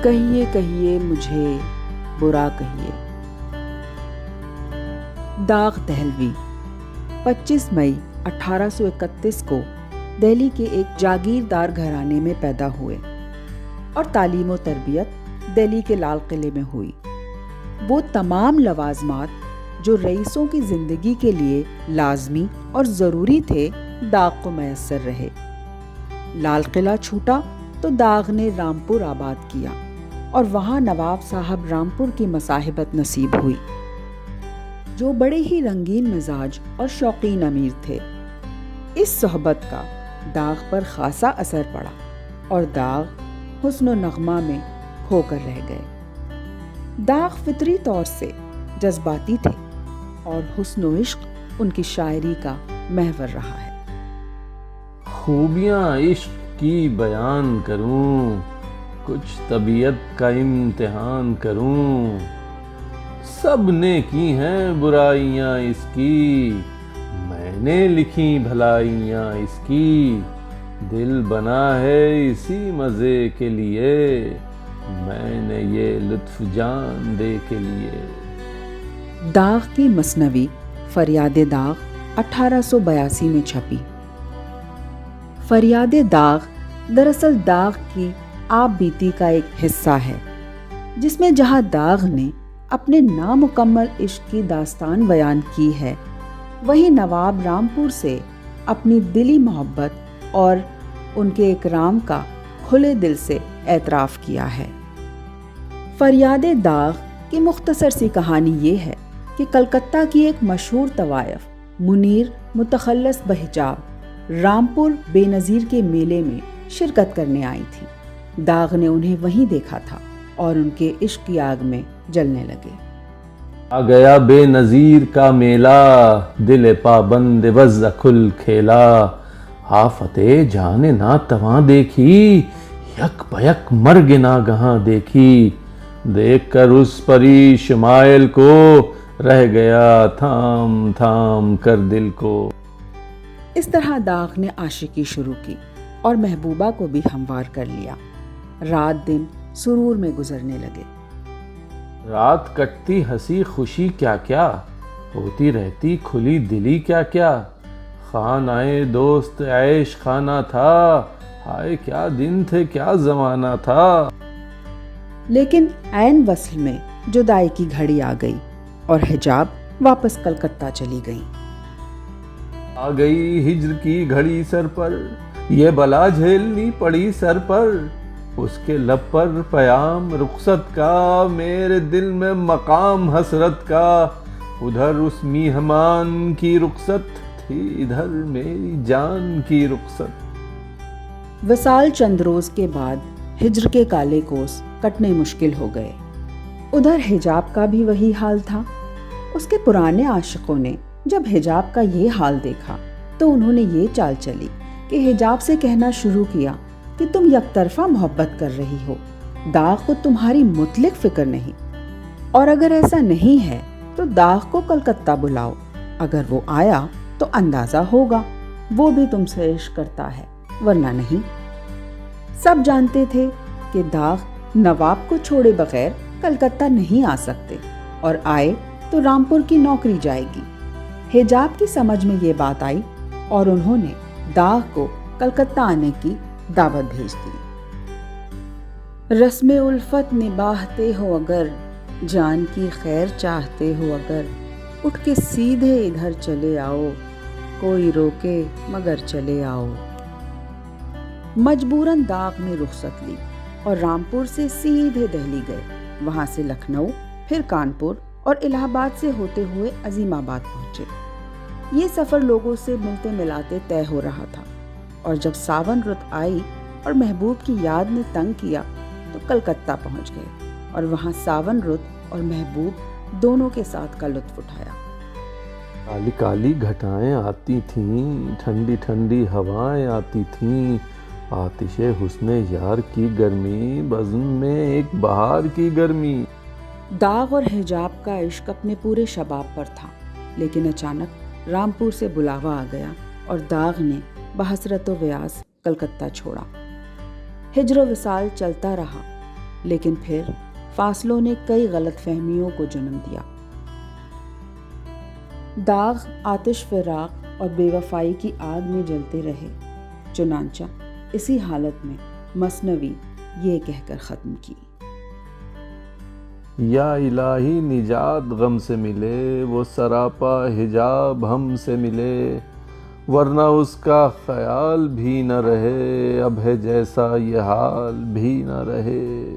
کہیے کہیے مجھے برا کہیے۔ داغ دہلوی 25 مئی 1831 کو دہلی کے ایک جاگیردار گھرانے میں پیدا ہوئے اور تعلیم و تربیت دہلی کے لال قلعے میں ہوئی۔ وہ تمام لوازمات جو رئیسوں کی زندگی کے لیے لازمی اور ضروری تھے داغ کو میسر رہے۔ لال قلعہ چھوٹا تو داغ نے رامپور آباد کیا اور وہاں نواب صاحب رامپور کی مصاحبت نصیب ہوئی، جو بڑے ہی رنگین مزاج اور شوقین امیر تھے۔ اس صحبت کا داغ پر خاصا اثر پڑا اور داغ حسن و نغمہ میں کھو کر رہ گئے۔ داغ فطری طور سے جذباتی تھے اور حسن و عشق ان کی شاعری کا محور رہا ہے۔ خوبیاں عشق کی بیان کروں، کچھ طبیعت کا امتحان کروں، سب نے کی ہیں برائیاں اس کی، میں نے لکھی بھلائیاں اس کی، دل بنا ہے اسی مزے کے لیے، میں نے یہ لطف جان دے کے لیے۔ داغ کی مثنوی فریاد داغ 1882 میں چھپی۔ فریاد داغ دراصل داغ کی آپ بیتی کا ایک حصہ ہے، جس میں جہاں داغ نے اپنے نامکمل عشق کی داستان بیان کی ہے، وہیں نواب رامپور سے اپنی دلی محبت اور ان کے اکرام کا کھلے دل سے اعتراف کیا ہے۔ فریاد داغ کی مختصر سی کہانی یہ ہے کہ کلکتہ کی ایک مشہور طوائف منیر متخلص بحجاب رامپور بے نظیر کے میلے میں شرکت کرنے آئی تھی۔ داغ نے انہیں وہیں دیکھا تھا اور ان کے عشق کی آگ میں جلنے لگے۔ آ گیا بے نظیر کا میلہ، دل پابند وز کھل کھیلا، آفت جان ناتواں دیکھی، یک بیک مرگ ناگہاں دیکھی، دیکھ کر اس پری شمائل کو، رہ گیا تھام تھام کر دل کو۔ اس طرح داغ نے عاشقی شروع کی اور محبوبہ کو بھی ہموار کر لیا۔ رات دن سرور میں گزرنے لگے۔ رات کٹتی ہنسی خوشی کیا کیا، ہوتی رہتی کھلی دلی کیا کیا، خانہ دوست عیش خانہ تھا، ہائے کیا دن تھے کیا زمانہ تھا۔ لیکن عین وصل میں جدائی کی گھڑی آ گئی اور حجاب واپس کلکتہ چلی گئی۔ آ گئی ہجر کی گھڑی سر پر، یہ بلا جھیلنی پڑی سر پر، اس کے لب پر پیام رخصت کا، میرے دل میں مقام حسرت کا، ادھر اس میہمان کی رخصت تھی، ادھر میری جان کی رخصت۔ وصال چند روز کے بعد ہجر کے کالے کوس کٹنے مشکل ہو گئے۔ ادھر حجاب کا بھی وہی حال تھا۔ اس کے پرانے عاشقوں نے جب حجاب کا یہ حال دیکھا تو انہوں نے یہ چال چلی کہ حجاب سے کہنا شروع کیا کہ تم یک طرفہ محبت کر رہی ہو، داغ کو تمہاری مطلق فکر نہیں، اور اگر ایسا نہیں ہے تو داغ کو کلکتہ بلاؤ، اگر وہ آیا تو اندازہ ہوگا وہ بھی تم سے عشق کرتا ہے، ورنہ نہیں۔ سب جانتے تھے کہ داغ نواب کو چھوڑے بغیر کلکتہ نہیں آ سکتے، اور آئے تو رامپور کی نوکری جائے گی۔ حجاب کی سمجھ میں یہ بات آئی اور انہوں نے داغ کو کلکتہ آنے کی دعوت بھیج دی۔ رسم الفت نباہتے ہو اگر، جان کی خیر چاہتے ہو اگر، اٹھ کے سیدھے ادھر چلے آؤ، کوئی روکے مگر چلے آؤ۔ مجبوراً داغ نے رخصت لی اور رامپور سے سیدھے دہلی گئے، وہاں سے لکھنؤ، پھر کانپور اور الہ آباد سے ہوتے ہوئے عظیم آباد پہنچے۔ یہ سفر لوگوں سے ملتے ملاتے طے ہو رہا تھا، اور جب ساون رت آئی اور محبوب کی یاد نے تنگ کیا تو کلکتہ پہنچ گئے اور وہاں ساون رت اور محبوب دونوں کے ساتھ کا لطف اٹھایا۔ کالی کالی گھٹائیں آتی تھیں، ٹھنڈی ٹھنڈی ہوائیں آتی تھیں، آتش حسن یار کی گرمی، بزم میں ایک بہار کی گرمی۔ داغ اور حجاب کا عشق اپنے پورے شباب پر تھا، لیکن اچانک رامپور سے بلاوا آ گیا اور داغ نے بحسرت و ویاس کلکتہ چھوڑا۔ ہجر و وصال چلتا رہا، لیکن پھر فاصلوں نے کئی غلط فہمیوں کو جنم دیا۔ داغ آتش فراق اور بے وفائی کی آگ میں جلتے رہے، چنانچہ اسی حالت میں مثنوی یہ کہہ کر ختم کی: یا الہی نجات غم سے ملے، وہ سراپا حجاب ہم سے ملے، ورنہ اس کا خیال بھی نہ رہے، اب ہے جیسا یہ حال بھی نہ رہے۔